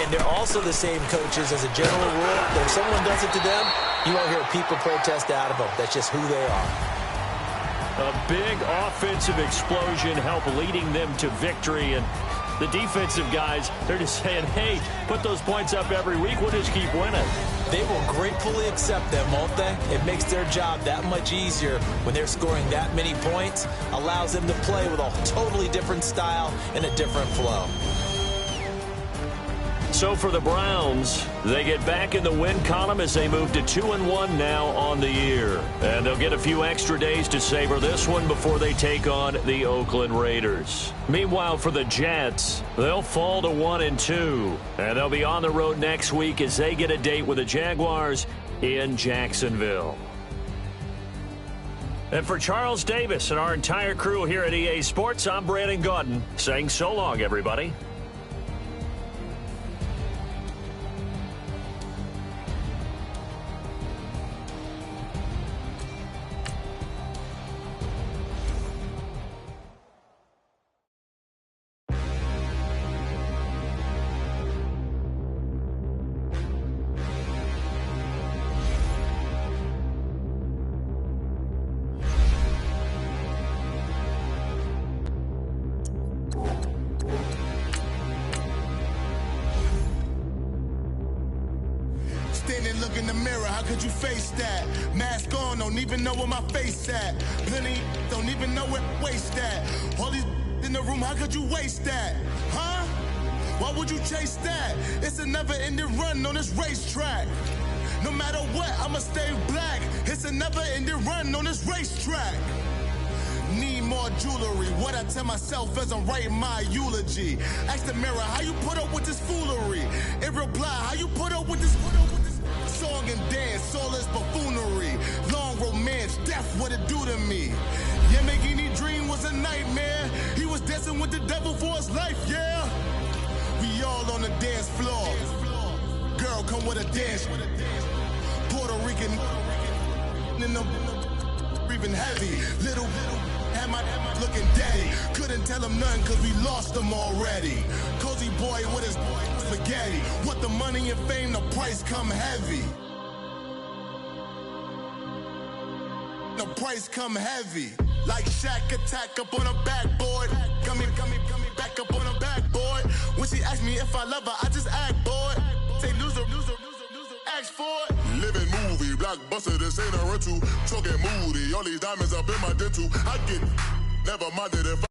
And they're also the same coaches as a general rule. That if someone does it to them, you won't hear people protest out of them. That's just who they are. A big offensive explosion helped leading them to victory, and the defensive guys, they're just saying, hey, put those points up every week. We'll just keep winning. They will gratefully accept them, won't they? It makes their job that much easier when they're scoring that many points. Allows them to play with a totally different style and a different flow. So for the Browns, they get back in the win column as they move to 2-1 now on the year. And they'll get a few extra days to savor this one before they take on the Oakland Raiders. Meanwhile, for the Jets, they'll fall to 1-2. And they'll be on the road next week as they get a date with the Jaguars in Jacksonville. And for Charles Davis and our entire crew here at EA Sports, I'm Brandon Gaudin saying so long, everybody. Look in the mirror, how could you face that? Mask on, don't even know where my face at. Plenty don't even know where waist at. All these in the room, how could you waste that? Huh? Why would you chase that? It's a never-ending run on this racetrack. No matter what, I'ma stay black. It's a never-ending run on this racetrack. Need more jewelry. What I tell myself as I'm writing my eulogy. Ask the mirror, how you put up with this foolery? It reply, how you put up with this song and dance, all this buffoonery. Long romance, death, what it do to me? Yeah, Yamagini dream was a nightmare. He was dancing with the devil for his life, yeah. We all on the dance floor. Girl, come with a dance. Puerto Rican in the breathing heavy. Little had my looking daddy. Couldn't tell him nothing cause we lost him already. Cozy boy with his spaghetti. Want the money and fame, the price come heavy. The price come heavy. Like Shaq attack up on a backboard. Coming back up on a backboard. When she asked me if I love her, I just act bored. Say loser, ask for it. Living movie, blockbuster, this ain't a rental. Talking moody, all these diamonds up in my dental. I get never minded if